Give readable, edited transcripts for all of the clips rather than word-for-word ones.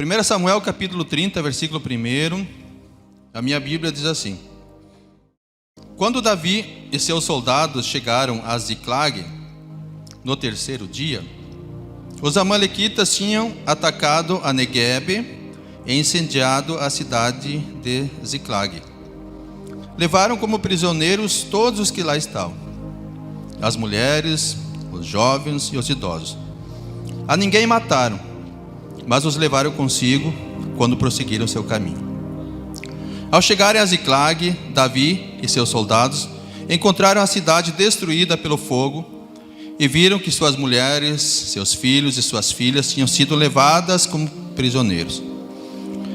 1 Samuel capítulo 30, versículo 1, a minha Bíblia diz assim: Quando Davi e seus soldados chegaram a Ziclag, no terceiro dia, os amalequitas tinham atacado a Neguebe e incendiado a cidade de Ziclag. Levaram como prisioneiros todos os que lá estavam, as mulheres, os jovens e os idosos. A ninguém mataram, mas os levaram consigo quando prosseguiram seu caminho. Ao chegarem a Ziclag, Davi e seus soldados encontraram a cidade destruída pelo fogo e viram que suas mulheres, seus filhos e suas filhas tinham sido levadas como prisioneiros.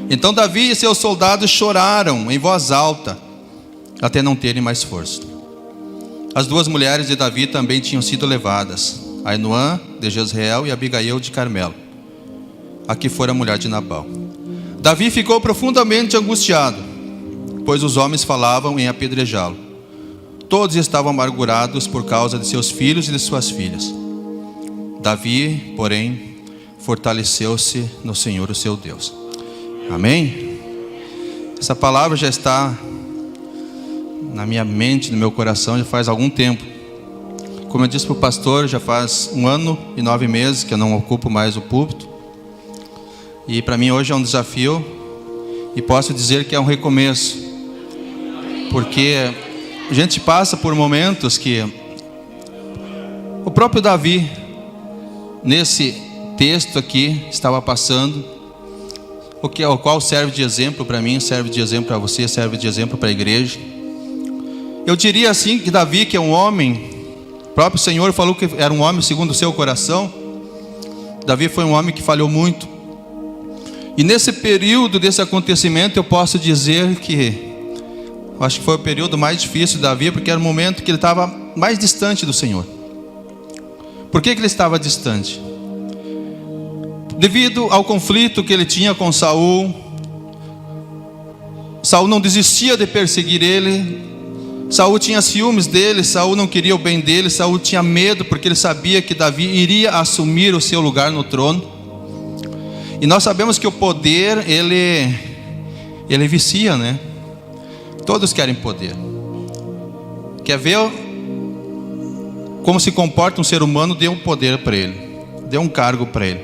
Então Davi e seus soldados choraram em voz alta, até não terem mais força. As duas mulheres de Davi também tinham sido levadas, Ainoã de Jezreel e Abigail de Carmelo, a que fora mulher de Nabal. Davi ficou profundamente angustiado, pois os homens falavam em apedrejá-lo. Todos estavam amargurados por causa de seus filhos e de suas filhas. Davi, porém, fortaleceu-se no Senhor, o seu Deus. Amém? Essa palavra já está na minha mente, no meu coração, já faz algum tempo. Como eu disse para o pastor, já faz 1 ano e 9 meses que eu não ocupo mais o púlpito. E para mim hoje é um desafio, e posso dizer que é um recomeço, porque a gente passa por momentos que o próprio Davi, nesse texto aqui, estava passando, o qual serve de exemplo para mim, serve de exemplo para você, serve de exemplo para a igreja. Eu diria assim que Davi, que é um homem, o próprio Senhor falou que era um homem segundo o seu coração. Davi foi um homem que falhou muito. E nesse período desse acontecimento eu posso dizer que acho que foi o período mais difícil de Davi, porque era o momento que ele estava mais distante do Senhor. Por que ele estava distante? Devido ao conflito que ele tinha com Saul. Saul não desistia de perseguir ele. Saul tinha ciúmes dele, Saul não queria o bem dele, Saul tinha medo, porque ele sabia que Davi iria assumir o seu lugar no trono. E nós sabemos que o poder, ele vicia, né? Todos querem poder. Quer ver como se comporta um ser humano? Dê um poder para ele, dê um cargo para ele,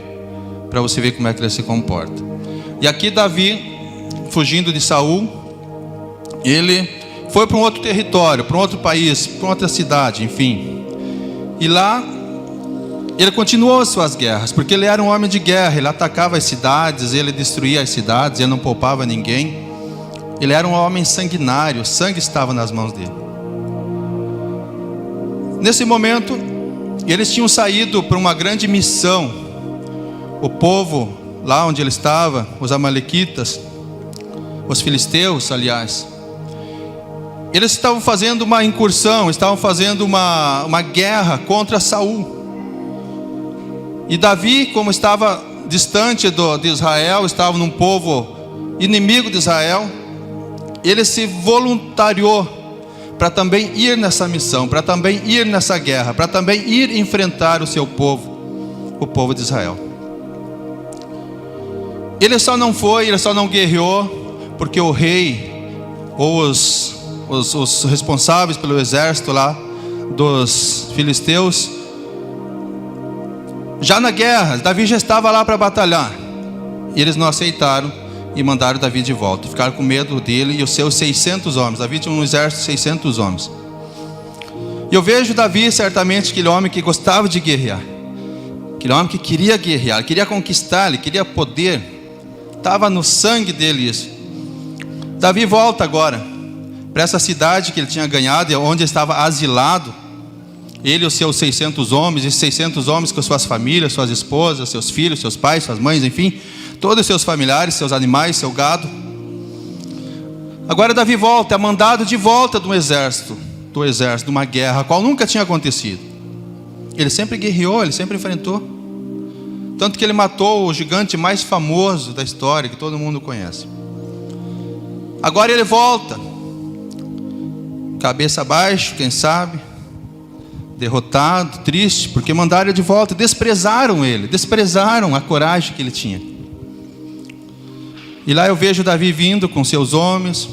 para você ver como é que ele se comporta. E aqui Davi, fugindo de Saul, ele foi para um outro território, para um outro país, para outra cidade, enfim. E lá ele continuou as suas guerras, porque ele era um homem de guerra. Ele atacava as cidades, ele destruía as cidades, ele não poupava ninguém. Ele era um homem sanguinário, o sangue estava nas mãos dele. Nesse momento, eles tinham saído para uma grande missão. O povo, lá onde ele estava, os amalequitas, os filisteus, aliás, eles estavam fazendo uma incursão, estavam fazendo uma guerra contra Saul. E Davi, como estava distante de Israel, estava num povo inimigo de Israel, ele se voluntariou para também ir nessa missão, para também ir nessa guerra, para também ir enfrentar o seu povo, o povo de Israel. Ele só não foi, ele só não guerreou, porque o rei, ou os responsáveis pelo exército lá, dos filisteus, já na guerra, Davi já estava lá para batalhar, e eles não aceitaram, e mandaram Davi de volta. Ficaram com medo dele e os seus 600 homens. Davi tinha um exército de 600 homens. E eu vejo Davi, certamente, aquele homem que gostava de guerrear, aquele homem que queria guerrear, queria conquistar, ele queria poder. Estava no sangue dele isso. Davi volta agora para essa cidade que ele tinha ganhado, onde ele estava asilado. Ele e os seus 600 homens, e 600 homens com suas famílias, suas esposas, seus filhos, seus pais, suas mães, enfim, todos os seus familiares, seus animais, seu gado. Agora Davi volta, é mandado de volta do exército, de uma guerra, a qual nunca tinha acontecido. Ele sempre guerreou, ele sempre enfrentou. Tanto que ele matou o gigante mais famoso da história, que todo mundo conhece. Agora ele volta, cabeça baixa, quem sabe, derrotado, triste, porque mandaram ele de volta, desprezaram ele, desprezaram a coragem que ele tinha. E lá eu vejo Davi vindo com seus homens.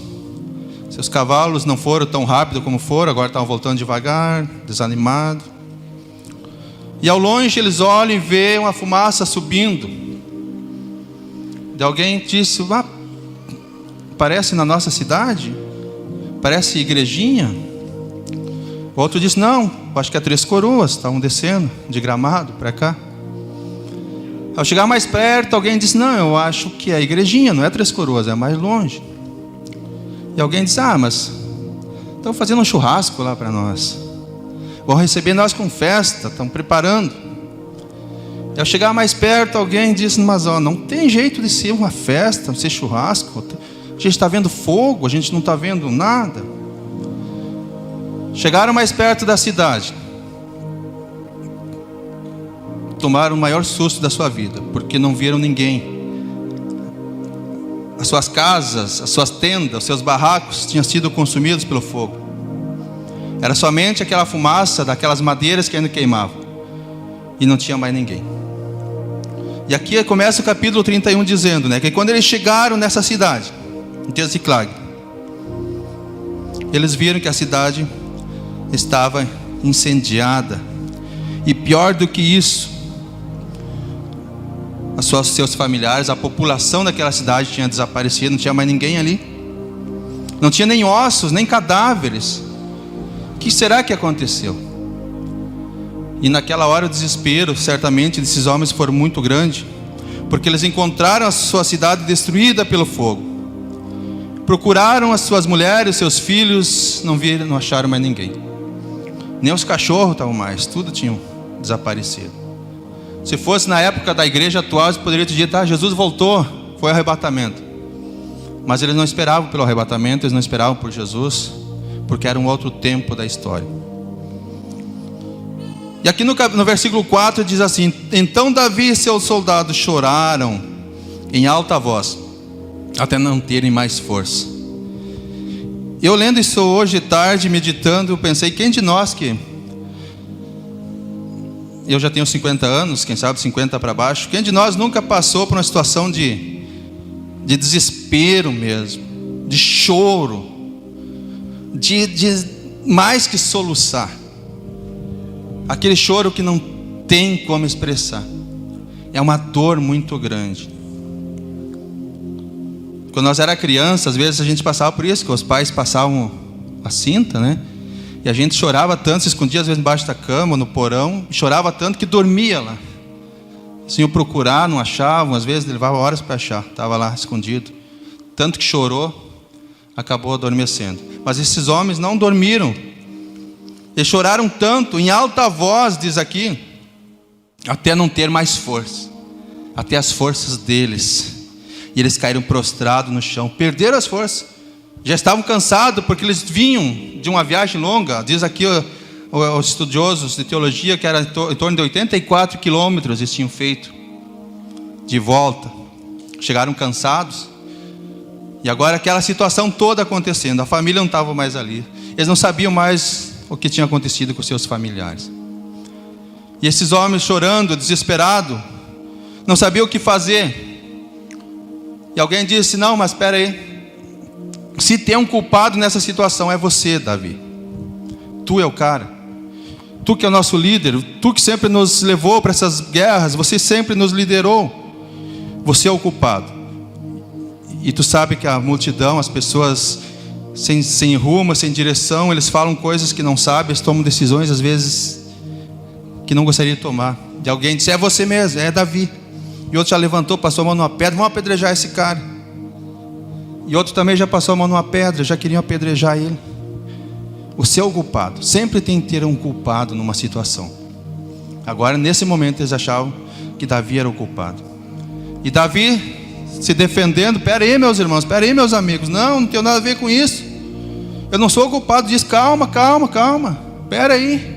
Seus cavalos não foram tão rápido como foram, agora estavam voltando devagar, desanimado. E ao longe eles olham e veem uma fumaça subindo. E alguém disse: parece na nossa cidade? Parece igrejinha? O outro disse: não, acho que é Três Coroas, estavam descendo de Gramado para cá. Ao chegar mais perto, alguém disse: não, eu acho que é igrejinha, não é Três Coroas, é mais longe. E alguém disse: mas estão fazendo um churrasco lá para nós, vão receber nós com festa, estão preparando. E ao chegar mais perto, alguém disse: mas não tem jeito de ser uma festa, ser churrasco, a gente está vendo fogo, a gente não está vendo nada. Chegaram mais perto da cidade, tomaram o maior susto da sua vida, porque não viram ninguém. As suas casas, as suas tendas, os seus barracos tinham sido consumidos pelo fogo. Era somente aquela fumaça daquelas madeiras que ainda queimavam, e não tinha mais ninguém. E aqui começa o capítulo 31 dizendo, que quando eles chegaram nessa cidade, em Ziclag, eles viram que a cidade estava incendiada. E pior do que isso, seus familiares, a população daquela cidade tinha desaparecido, não tinha mais ninguém ali. Não tinha nem ossos, nem cadáveres. O que será que aconteceu? E naquela hora o desespero, certamente, desses homens foi muito grande, porque eles encontraram a sua cidade destruída pelo fogo. Procuraram as suas mulheres, seus filhos, não viram, não acharam mais ninguém. Nem os cachorros estavam mais, tudo tinham desaparecido. Se fosse na época da igreja atual, eles poderiam dizer: Jesus voltou, foi arrebatamento. Mas eles não esperavam pelo arrebatamento, eles não esperavam por Jesus, porque era um outro tempo da história. E aqui no versículo 4 diz assim: então Davi e seus soldados choraram em alta voz, até não terem mais força. Eu lendo isso hoje tarde, meditando, eu pensei: quem de nós que... Eu já tenho 50 anos, quem sabe 50 para baixo. Quem de nós nunca passou por uma situação de desespero mesmo, de choro, de mais que soluçar? Aquele choro que não tem como expressar. É uma dor muito grande. Quando nós era criança, às vezes a gente passava por isso, que os pais passavam a cinta, e a gente chorava tanto, se escondia às vezes embaixo da cama, no porão, chorava tanto que dormia lá. Assim, eu procurar, não achavam, às vezes levava horas para achar, estava lá escondido. Tanto que chorou, acabou adormecendo. Mas esses homens não dormiram. Eles choraram tanto, em alta voz, diz aqui, até não ter mais força, até as forças deles. E eles caíram prostrados no chão, perderam as forças. Já estavam cansados, porque eles vinham de uma viagem longa. Diz aqui os estudiosos de teologia que era em torno de 84 quilômetros eles tinham feito de volta. Chegaram cansados. E agora aquela situação toda acontecendo, a família não estava mais ali. Eles não sabiam mais o que tinha acontecido com seus familiares. E esses homens chorando, desesperados, não sabiam o que fazer. E alguém disse: não, mas espera aí, se tem um culpado nessa situação, é você, Davi. Tu é o cara. Tu que é o nosso líder, tu que sempre nos levou para essas guerras, você sempre nos liderou. Você é o culpado. E tu sabe que a multidão, as pessoas sem rumo, sem direção, eles falam coisas que não sabem, eles tomam decisões às vezes que não gostaria de tomar. E alguém disse: é você mesmo, é Davi. E outro já levantou, passou a mão numa pedra: vamos apedrejar esse cara. E outro também já passou a mão numa pedra, já queriam apedrejar ele. Você é o culpado. Sempre tem que ter um culpado numa situação. Agora, nesse momento, eles achavam que Davi era o culpado. E Davi se defendendo: pera aí, meus irmãos, pera aí, meus amigos, não tenho nada a ver com isso. Eu não sou o culpado disso. Calma, pera aí.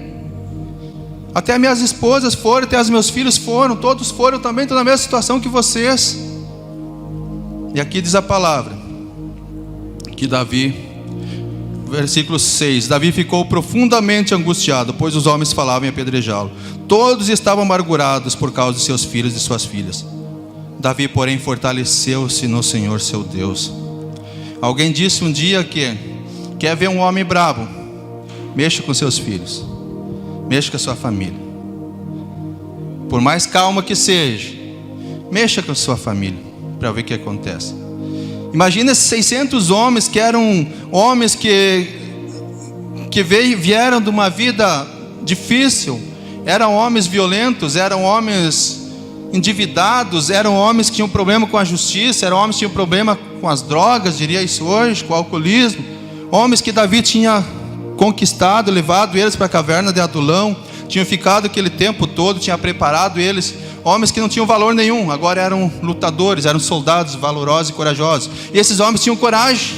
Até minhas esposas foram, até os meus filhos foram, todos foram também, estão na mesma situação que vocês. E aqui diz a palavra que Davi, versículo 6, Davi ficou profundamente angustiado, pois os homens falavam em apedrejá-lo. Todos estavam amargurados por causa de seus filhos e suas filhas. Davi, porém, fortaleceu-se no Senhor seu Deus. Alguém disse um dia que quer ver um homem bravo, mexa com seus filhos, mexa com a sua família. Por mais calma que seja, mexa com a sua família, para ver o que acontece. Imagina esses 600 homens que eram homens que vieram de uma vida difícil, eram homens violentos, eram homens endividados, eram homens que tinham problema com a justiça, eram homens que tinham problema com as drogas, diria isso hoje, com o alcoolismo. Homens que Davi tinha conquistado, levado eles para a caverna de Adulão, tinham ficado aquele tempo todo, tinha preparado eles. Homens que não tinham valor nenhum, agora eram lutadores, eram soldados valorosos e corajosos. E esses homens tinham coragem.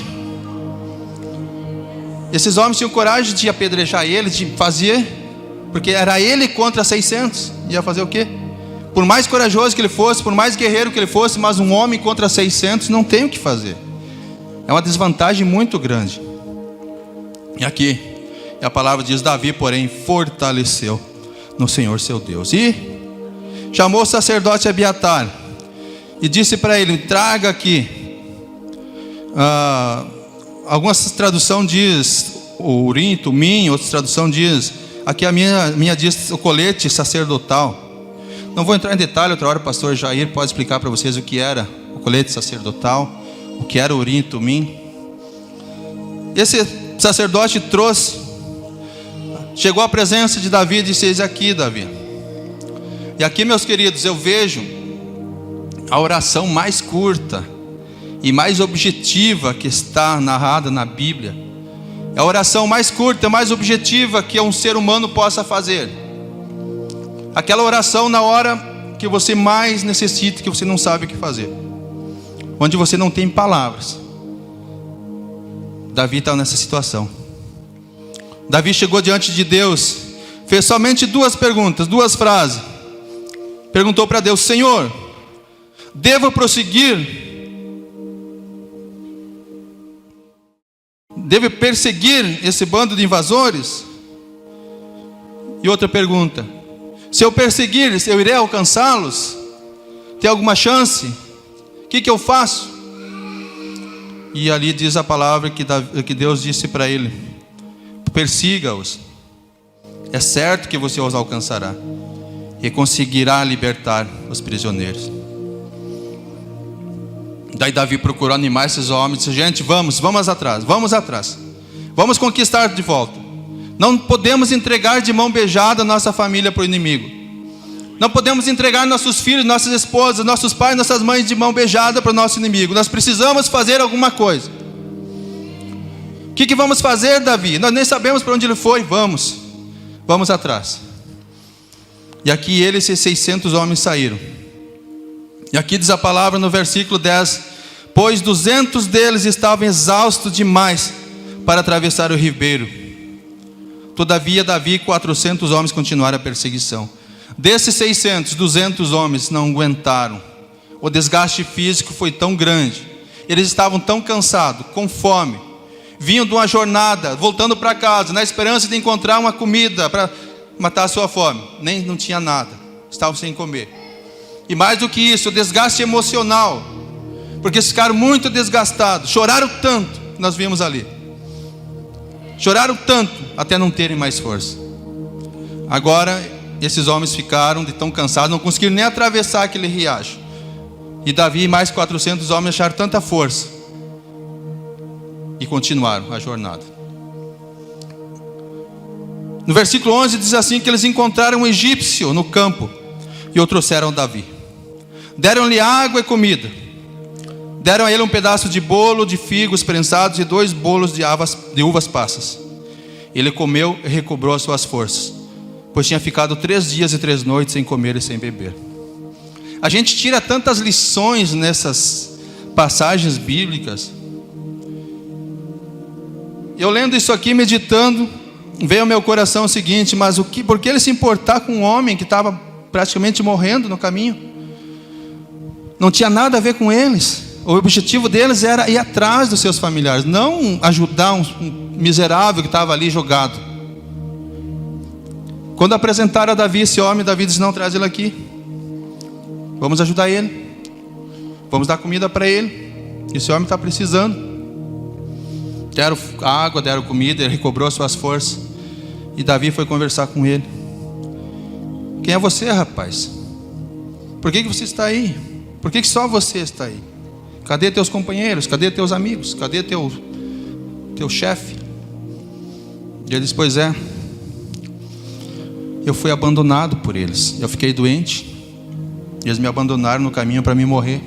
Esses homens tinham coragem de apedrejar ele, de fazer, porque era ele contra 600. Ia fazer o quê? Por mais corajoso que ele fosse, por mais guerreiro que ele fosse, mas um homem contra 600 não tem o que fazer. É uma desvantagem muito grande. E aqui, a palavra diz: Davi, porém, fortaleceu no Senhor seu Deus. E chamou o sacerdote Abiatar e disse para ele: traga aqui. Algumas traduções diz o Urim, Tumim, outra tradução diz, aqui a minha diz o colete sacerdotal. Não vou entrar em detalhe, outra hora o pastor Jair pode explicar para vocês o que era o colete sacerdotal, o que era o Urim e Tumim. Esse sacerdote trouxe, chegou à presença de Davi e disse: eis aqui, Davi. E aqui, meus queridos, eu vejo a oração mais curta e mais objetiva que está narrada na Bíblia. É a oração mais curta, mais objetiva que um ser humano possa fazer. Aquela oração na hora que você mais necessita, que você não sabe o que fazer, onde você não tem palavras. Davi está nessa situação. Davi chegou diante de Deus, fez somente duas perguntas, duas frases. Perguntou para Deus: Senhor, devo prosseguir? Devo perseguir esse bando de invasores? E outra pergunta: se eu perseguir, eu irei alcançá-los? Tem alguma chance? O que eu faço? E ali diz a palavra que Deus disse para ele: persiga-os. É certo que você os alcançará e conseguirá libertar os prisioneiros. Daí Davi procurou animar esses homens, disse: gente, vamos atrás, vamos conquistar de volta. Não podemos entregar de mão beijada nossa família para o inimigo. Não podemos entregar nossos filhos, nossas esposas, nossos pais, nossas mães de mão beijada para o nosso inimigo. Nós precisamos fazer alguma coisa. O que vamos fazer, Davi? Nós nem sabemos para onde ele foi. Vamos atrás. E aqui esses 600 homens saíram. E aqui diz a palavra no versículo 10: pois 200 deles estavam exaustos demais para atravessar o ribeiro. Todavia Davi e 400 homens continuaram a perseguição. Desses 600, 200 homens não aguentaram. O desgaste físico foi tão grande. Eles estavam tão cansados, com fome. Vinham de uma jornada, voltando para casa, na esperança de encontrar uma comida para matar a sua fome. Não tinha nada, estavam sem comer. E mais do que isso, o desgaste emocional, porque eles ficaram muito desgastados. Choraram tanto, nós vimos ali. Choraram tanto, até não terem mais força. Agora, esses homens ficaram de tão cansados, não conseguiram nem atravessar aquele riacho. E Davi e mais 400 homens acharam tanta força e continuaram a jornada. No versículo 11 diz assim, que eles encontraram um egípcio no campo e o trouxeram Davi. Deram-lhe água e comida. Deram a ele um pedaço de bolo de figos prensados e 2 bolos de uvas passas. Ele comeu e recobrou as suas forças, pois tinha ficado 3 dias e 3 noites sem comer e sem beber. A gente tira tantas lições nessas passagens bíblicas. Eu lendo isso aqui, meditando, veio ao meu coração o seguinte: mas por que ele se importar com um homem que estava praticamente morrendo no caminho? Não tinha nada a ver com eles. O objetivo deles era ir atrás dos seus familiares, não ajudar um miserável que estava ali jogado. Quando apresentaram a Davi esse homem, Davi disse: não, traz ele aqui, vamos ajudar ele. vamos dar comida para ele. Esse homem está precisando. Deram água, deram comida, ele recobrou suas forças. E Davi foi conversar com ele. Quem é você, rapaz? Por que você está aí? Por que só você está aí? Cadê teus companheiros? Cadê teus amigos? Cadê teu chefe? E ele disse, pois é, eu fui abandonado por eles. Eu fiquei doente. Eles me abandonaram no caminho para me morrer.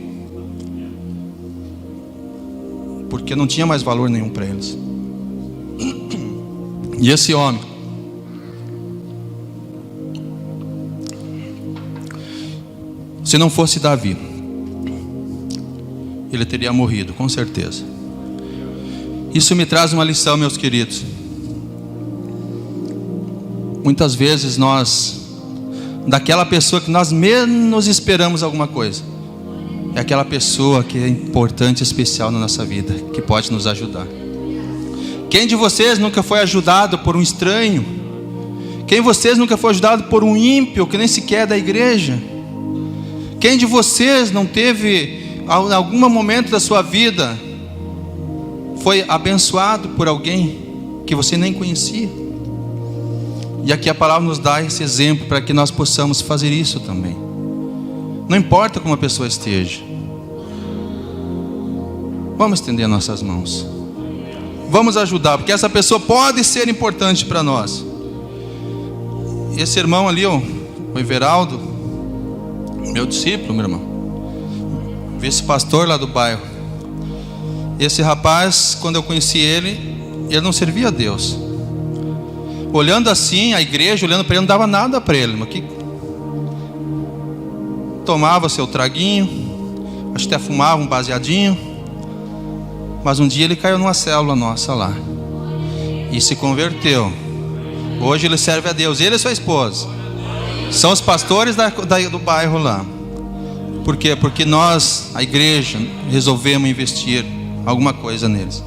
Porque não tinha mais valor nenhum para eles. E esse homem, se não fosse Davi, ele teria morrido, com certeza. Isso me traz uma lição, meus queridos. Muitas vezes daquela pessoa que nós menos esperamos alguma coisa, é aquela pessoa que é importante, especial na nossa vida, que pode nos ajudar. Quem de vocês nunca foi ajudado por um estranho? Quem de vocês nunca foi ajudado por um ímpio, que nem sequer é da igreja? Quem de vocês não teve, em algum momento da sua vida, foi abençoado por alguém que você nem conhecia? E aqui a palavra nos dá esse exemplo para que nós possamos fazer isso também. Não importa como a pessoa esteja, vamos estender nossas mãos, vamos ajudar, porque essa pessoa pode ser importante para nós. Esse irmão ali, o Everaldo, meu discípulo, meu irmão, vice-pastor lá do bairro. Esse rapaz, quando eu conheci ele não servia a Deus. Olhando assim, a igreja, olhando para ele, não dava nada para ele, mas que tomava seu traguinho, acho que até fumava um baseadinho. Mas um dia ele caiu numa célula nossa lá e se converteu. Hoje ele serve a Deus, ele e sua esposa são os pastores do bairro lá. Por quê? Porque nós, a igreja, resolvemos investir alguma coisa neles.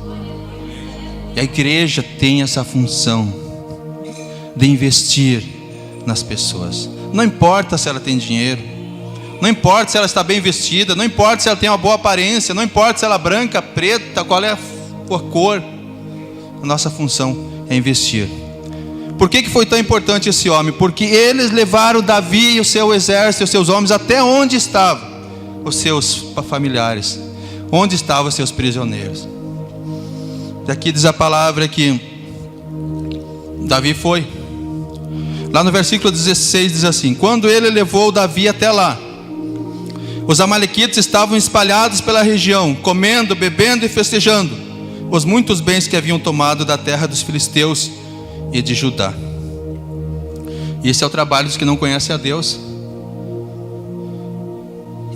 E a igreja tem essa função de investir nas pessoas. Não importa se ela tem dinheiro, não importa se ela está bem vestida, não importa se ela tem uma boa aparência, não importa se ela é branca, preta, qual é a cor. A nossa função é investir. Por que foi tão importante esse homem? Porque eles levaram Davi e o seu exército, os seus homens, até onde estavam os seus familiares, onde estavam os seus prisioneiros. Daqui diz a palavra que Davi foi. Lá no versículo 16 diz assim: quando ele levou Davi até lá, os amalequitas estavam espalhados pela região, comendo, bebendo e festejando os muitos bens que haviam tomado da terra dos filisteus e de Judá. E esse é o trabalho dos que não conhecem a Deus.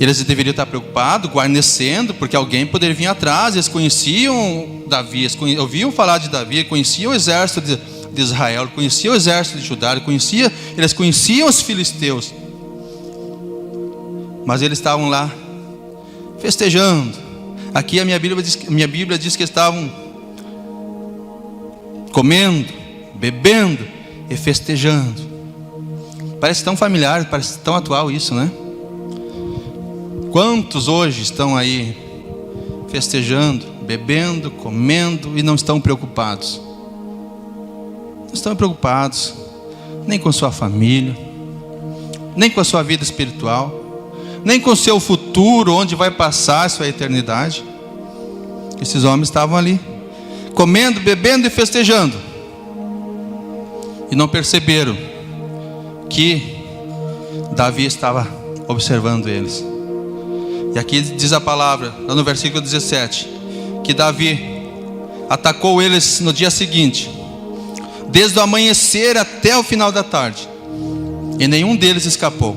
Eles deveriam estar preocupados, guarnecendo, porque alguém poderia vir atrás. Eles conheciam Davi, eles ouviam falar de Davi, conheciam o exército de Israel, conheciam o exército de Judá, eles conheciam os filisteus. Mas eles estavam lá festejando. Aqui a minha Bíblia diz que estavam comendo, bebendo e festejando. Parece tão familiar, parece tão atual isso, né? Quantos hoje estão aí festejando, bebendo, comendo e não estão preocupados? Não estão preocupados nem com sua família, nem com a sua vida espiritual, nem com o seu futuro, onde vai passar a sua eternidade. Esses homens estavam ali, comendo, bebendo e festejando, e não perceberam que Davi estava observando eles. E aqui diz a palavra, lá no versículo 17, que Davi atacou eles no dia seguinte, desde o amanhecer até o final da tarde, e nenhum deles escapou,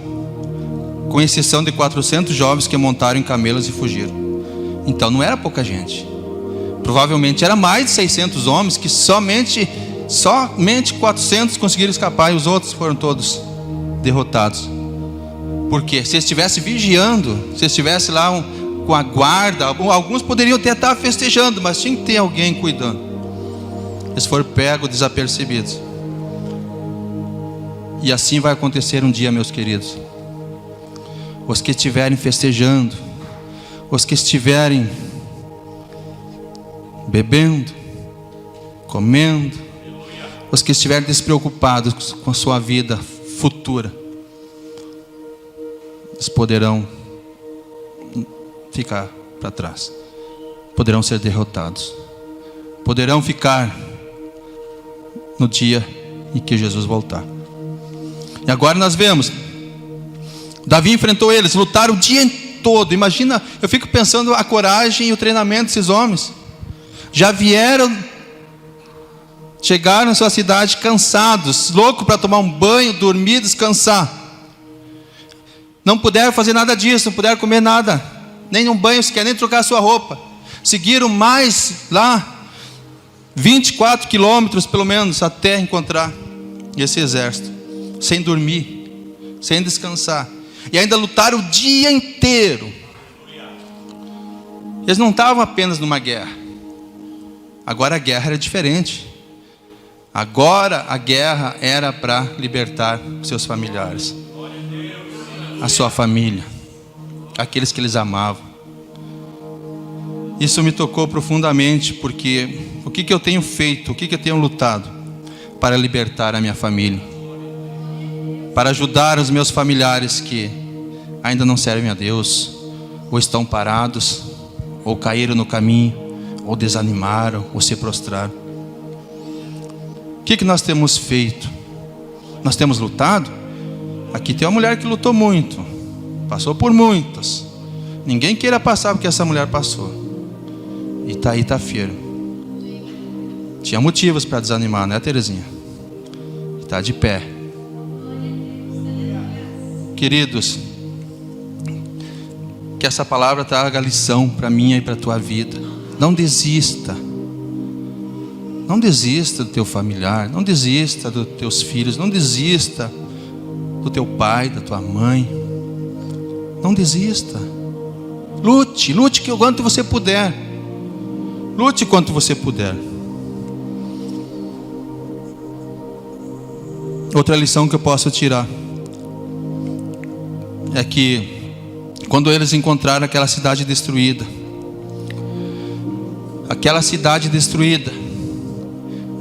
com exceção de 400 jovens que montaram em camelos e fugiram. Então não era pouca gente, provavelmente era mais de 600 homens, que somente 400 conseguiram escapar, e os outros foram todos derrotados. Porque se estivesse vigiando, se estivesse lá com a guarda, alguns poderiam até estar festejando, mas tinha que ter alguém cuidando. Eles foram pegos, desapercebidos. E assim vai acontecer um dia, meus queridos. Os que estiverem festejando, os que estiverem bebendo, comendo, os que estiverem despreocupados com a sua vida futura, eles poderão ficar para trás, poderão ser derrotados, poderão ficar no dia em que Jesus voltar. E agora nós vemos, Davi enfrentou eles, lutaram o dia todo. Imagina, eu fico pensando a coragem e o treinamento desses homens. Já chegaram à sua cidade cansados, loucos para tomar um banho, dormir, descansar. Não puderam fazer nada disso, não puderam comer nada, nem um banho sequer, nem trocar a sua roupa. Seguiram mais lá 24 quilômetros pelo menos até encontrar esse exército, sem dormir, sem descansar, e ainda lutaram o dia inteiro. Eles não estavam apenas numa guerra. Agora a guerra era diferente. Agora a guerra era para libertar seus familiares, a sua família, aqueles que eles amavam. Isso me tocou profundamente, porque o que eu tenho feito, o que eu tenho lutado para libertar a minha família, para ajudar os meus familiares que ainda não servem a Deus, ou estão parados, ou caíram no caminho, ou desanimaram, ou se prostraram. O que nós temos feito? Nós temos lutado? Aqui tem uma mulher que lutou muito, passou por muitas. Ninguém queira passar porque essa mulher passou, e está aí, está firme. Tinha motivos para desanimar, né, Terezinha? Está de pé. Queridos, que essa palavra traga lição para minha e para a tua vida. Não desista. Não desista do teu familiar, não desista dos teus filhos, não desista do teu pai, da tua mãe. Não desista. Lute o quanto você puder. Lute o quanto você puder. Outra lição que eu posso tirar é que quando eles encontraram aquela cidade destruída,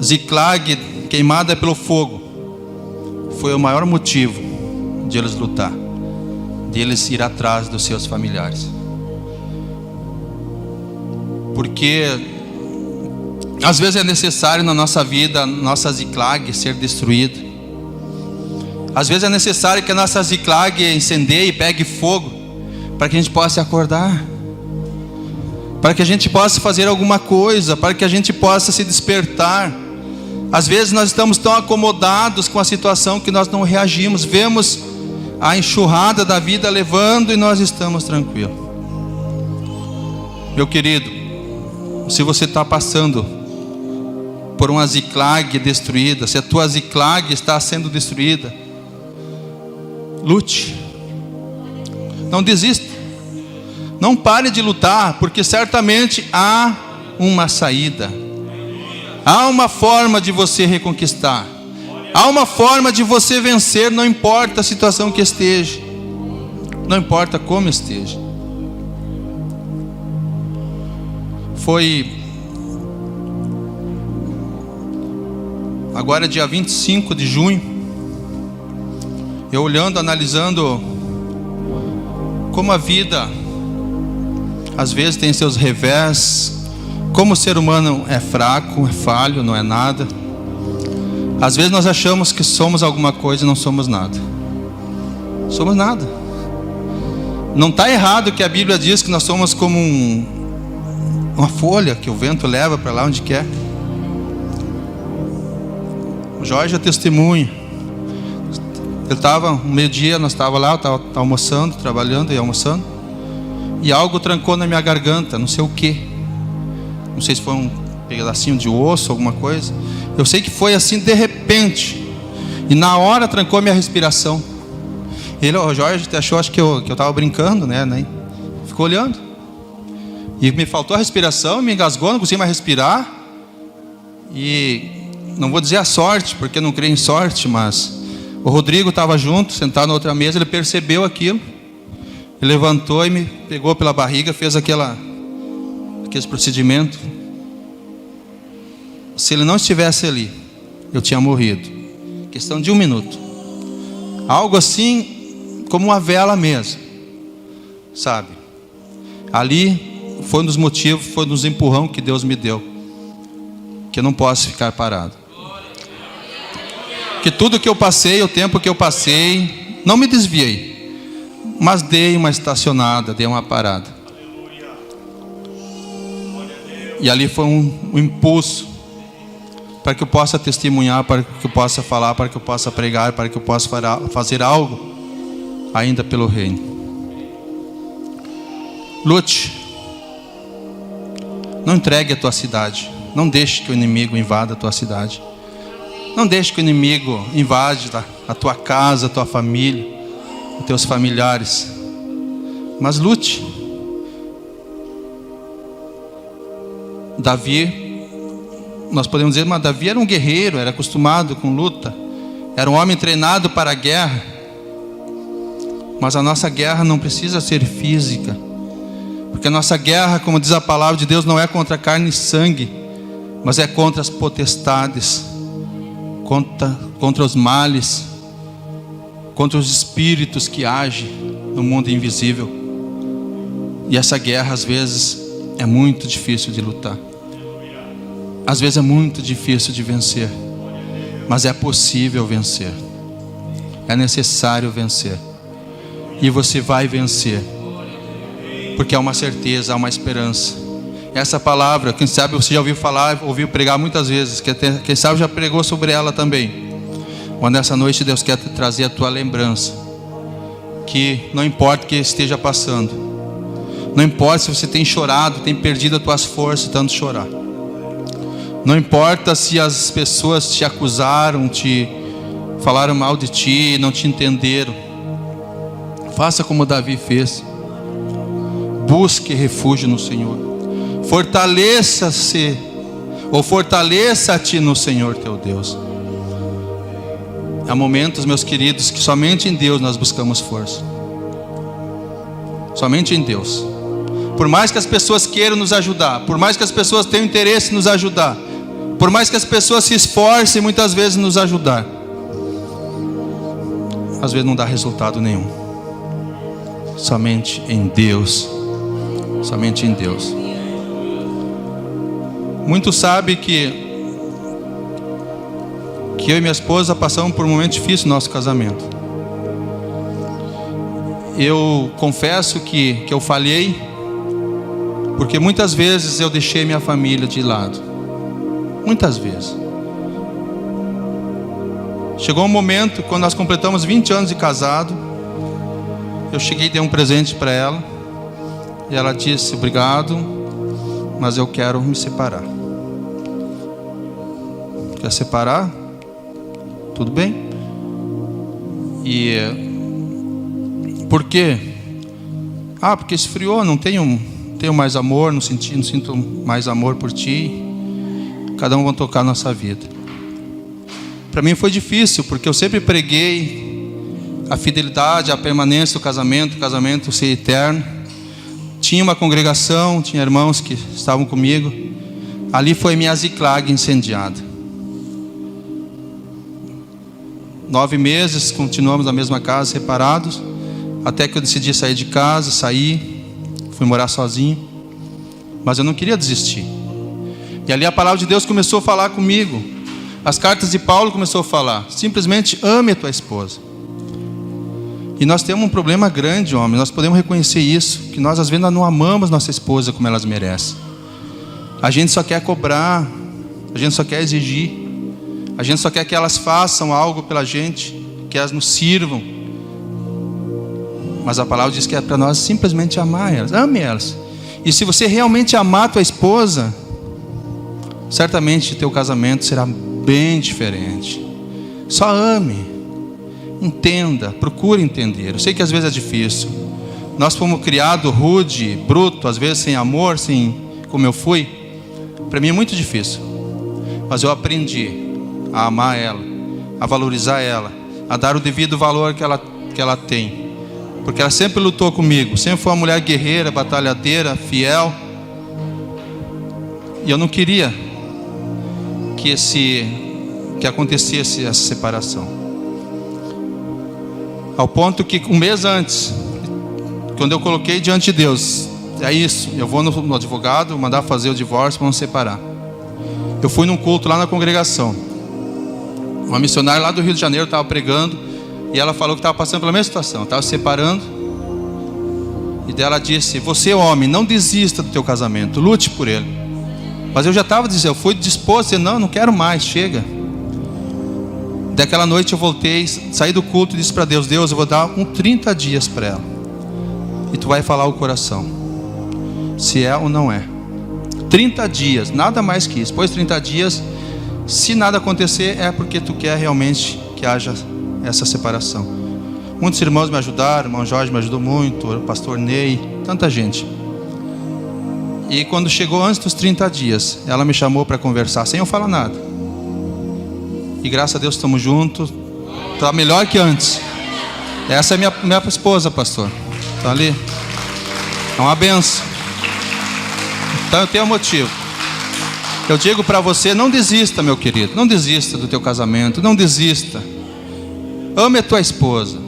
Ziclag, queimada pelo fogo, foi o maior motivo de eles lutar, de eles ir atrás dos seus familiares. Porque às vezes é necessário na nossa vida, nossa Ziclag ser destruída. Às vezes é necessário que a nossa Ziclag incendeie e pegue fogo, para que a gente possa acordar, para que a gente possa fazer alguma coisa, para que a gente possa se despertar. Às vezes nós estamos tão acomodados com a situação que nós não reagimos. Vemos a enxurrada da vida levando e nós estamos tranquilos. Meu querido, se você está passando por uma Ziclag destruída, se a tua Ziclag está sendo destruída, lute. Não desista. Não pare de lutar, porque certamente há uma saída. Há uma forma de você reconquistar. Há uma forma de você vencer, não importa a situação que esteja. Não importa como esteja. Foi agora dia 25 de junho, eu olhando, analisando como a vida às vezes tem seus revés, como o ser humano é fraco, é falho, não é nada. Às vezes nós achamos que somos alguma coisa e não somos nada. Somos nada. Não está errado que a Bíblia diz que nós somos como uma folha que o vento leva para lá onde quer. O Jorge é testemunha. Ele estava, no meio-dia, nós estávamos lá, eu estava almoçando, trabalhando e almoçando, e algo trancou na minha garganta, não sei o que. Não sei se foi um pedacinho de osso, alguma coisa. Eu sei que foi assim de repente, e na hora trancou a minha respiração. O Jorge achou, acho que eu estava brincando, né? Ficou olhando. E me faltou a respiração, me engasgou, não consegui mais respirar. E não vou dizer a sorte, porque eu não creio em sorte, mas o Rodrigo estava junto, sentado na outra mesa, ele percebeu aquilo. Ele levantou e me pegou pela barriga, fez aquele procedimento. Se ele não estivesse ali, eu tinha morrido. Questão de 1 minuto. Algo assim, como uma vela mesmo, sabe? Ali foi um dos motivos, foi um dos empurrão que Deus me deu, que eu não posso ficar parado. Que tudo que eu passei, o tempo que eu passei, não me desviei, mas dei uma estacionada, dei uma parada. E ali foi um impulso para que eu possa testemunhar, para que eu possa falar, para que eu possa pregar, para que eu possa fazer algo ainda pelo reino. Lute. Não entregue a tua cidade. Não deixe que o inimigo invada a tua cidade. Não deixe que o inimigo invade a tua casa, a tua família, os teus familiares. Mas lute. Davi, nós podemos dizer, mas Davi era um guerreiro, era acostumado com luta, era um homem treinado para a guerra. Mas a nossa guerra não precisa ser física, porque a nossa guerra, como diz a palavra de Deus, não é contra carne e sangue, mas é contra as potestades, contra os males, contra os espíritos que agem no mundo invisível. E essa guerra às vezes é muito difícil de lutar. Às vezes é muito difícil de vencer, mas é possível vencer. É necessário vencer. E você vai vencer, porque há uma certeza, há uma esperança. Essa palavra, quem sabe você já ouviu falar, ouviu pregar muitas vezes, quem sabe já pregou sobre ela também. Quando nessa noite Deus quer trazer a tua lembrança, que não importa o que esteja passando, não importa se você tem chorado, tem perdido as tuas forças tanto chorar, não importa se as pessoas te acusaram, te falaram mal de ti, não te entenderam. Faça como Davi fez. Busque refúgio no Senhor. Fortaleça-se, ou fortaleça-te no Senhor teu Deus. Há momentos, meus queridos, que somente em Deus nós buscamos força. Somente em Deus. Por mais que as pessoas queiram nos ajudar, por mais que as pessoas tenham interesse em nos ajudar, por mais que as pessoas se esforcem muitas vezes em nos ajudar, às vezes não dá resultado nenhum. Somente em Deus. Somente em Deus. Muitos sabem que eu e minha esposa passamos por um momento difícil no nosso casamento. Eu confesso que eu falhei, porque muitas vezes eu deixei minha família de lado. Muitas vezes. Chegou um momento, quando nós completamos 20 anos de casado, eu cheguei e dei um presente para ela, e ela disse: obrigado, mas eu quero me separar. Quer separar? Tudo bem. E por quê? Porque esfriou, não tenho mais amor, não sinto mais amor por ti. Cada um vai tocar a nossa vida. Para mim foi difícil, porque eu sempre preguei a fidelidade, a permanência do casamento, o casamento ser eterno. Tinha uma congregação, tinha irmãos que estavam comigo. Ali foi minha Ziklag incendiada. 9 meses, continuamos na mesma casa, separados, até que eu decidi sair de casa, fui morar sozinho, mas eu não queria desistir. E ali a palavra de Deus começou a falar comigo. As cartas de Paulo começou a falar: simplesmente ame a tua esposa. E nós temos um problema grande, homem. Nós podemos reconhecer isso, que nós às vezes não amamos nossa esposa como elas merecem. A gente só quer cobrar, a gente só quer exigir, a gente só quer que elas façam algo pela gente, que elas nos sirvam. Mas a palavra diz que é para nós simplesmente amar elas. Ame elas. E se você realmente amar a tua esposa, certamente teu casamento será bem diferente. Só ame, entenda, procure entender. Eu sei que às vezes é difícil. Nós fomos criados rude, bruto, às vezes sem amor, como eu fui. Para mim é muito difícil. Mas eu aprendi a amar ela, a valorizar ela, a dar o devido valor que ela tem. porque ela sempre lutou comigo, sempre foi uma mulher guerreira, batalhadeira, fiel. E eu não queria que acontecesse essa separação. Ao ponto que um mês antes, quando eu coloquei diante de Deus, é isso, eu vou no advogado, mandar fazer o divórcio, vamos separar. Eu fui num culto lá na congregação. Uma missionária lá do Rio de Janeiro estava pregando, e ela falou que estava passando pela mesma situação, estava se separando. E dela disse: você, homem, não desista do teu casamento, lute por ele. Mas eu já estava dizendo, eu fui disposto a dizer: não quero mais, chega. Daquela noite eu voltei, saí do culto e disse para Deus: Deus, eu vou dar 30 dias para ela, e tu vai falar o coração, se é ou não é. 30 dias, nada mais que isso. Depois de 30 dias, se nada acontecer, é porque tu quer realmente que haja essa separação. Muitos irmãos me ajudaram, o irmão Jorge me ajudou muito, o pastor Ney, tanta gente. E quando chegou antes dos 30 dias, ela me chamou para conversar, sem eu falar nada. E graças a Deus estamos juntos, está melhor que antes. Essa é minha esposa, pastor, está ali. É uma benção. Então eu tenho um motivo. Eu digo para você: não desista, meu querido, não desista do teu casamento, não desista. Ame a tua esposa,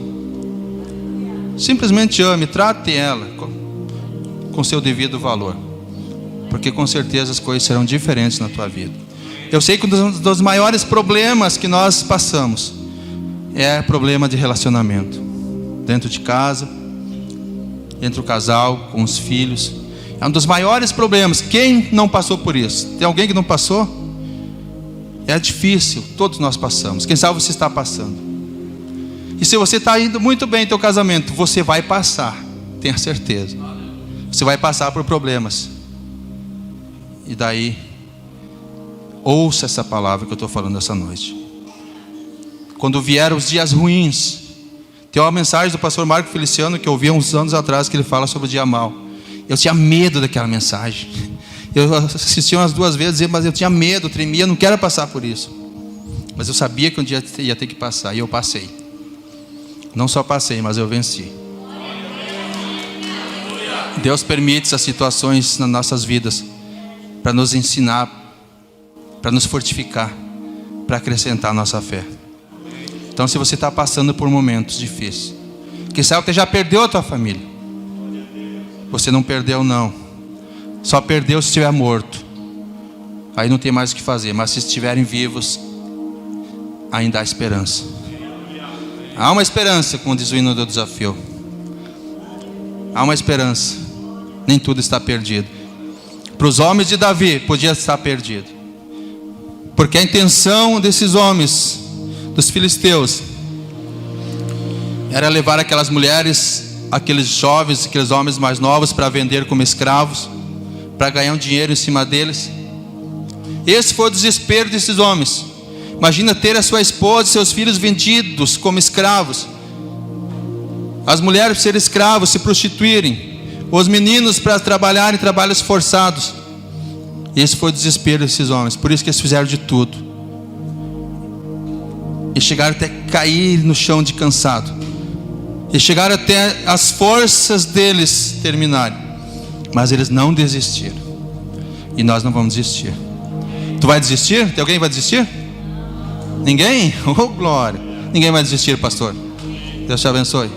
simplesmente ame, trate ela com seu devido valor, porque com certeza as coisas serão diferentes na tua vida. Eu sei que um dos maiores problemas que nós passamos é problema de relacionamento, dentro de casa, entre o casal, com os filhos. É um dos maiores problemas. Quem não passou por isso? Tem alguém que não passou? É difícil, todos nós passamos. Quem sabe você está passando. E se você está indo muito bem em teu casamento, você vai passar, tenha certeza. Você vai passar por problemas. E daí, ouça essa palavra que eu estou falando essa noite. Quando vieram os dias ruins, tem uma mensagem do pastor Marco Feliciano que eu ouvi uns anos atrás, que ele fala sobre o dia mau. Eu tinha medo daquela mensagem. Eu assisti umas 2 vezes, mas eu tinha medo, tremia, não quero passar por isso. Mas eu sabia que um dia ia ter que passar, e eu passei. Não só passei, mas eu venci. Deus permite essas situações nas nossas vidas para nos ensinar, para nos fortificar, para acrescentar a nossa fé. Então, se você está passando por momentos difíceis, quem sabe você já perdeu a tua família. Você não perdeu, não. Só perdeu se estiver morto. Aí não tem mais o que fazer. Mas se estiverem vivos, ainda há esperança. Há uma esperança, como diz o hino do desafio. Há uma esperança. Nem tudo está perdido. Para os homens de Davi, podia estar perdido. Porque a intenção desses homens, dos filisteus, era levar aquelas mulheres, aqueles jovens, aqueles homens mais novos, para vender como escravos, para ganhar um dinheiro em cima deles. Esse foi o desespero desses homens. Imagina ter a sua esposa e seus filhos vendidos como escravos, as mulheres serem escravos, se prostituírem, os meninos para trabalharem trabalhos forçados. Esse foi o desespero desses homens. Por isso que eles fizeram de tudo, e chegaram até cair no chão de cansado, e chegaram até as forças deles terminarem. Mas eles não desistiram. E nós não vamos desistir. Tu vai desistir? Tem alguém que vai desistir? Ninguém? Oh, glória. Ninguém vai desistir, pastor. Deus te abençoe.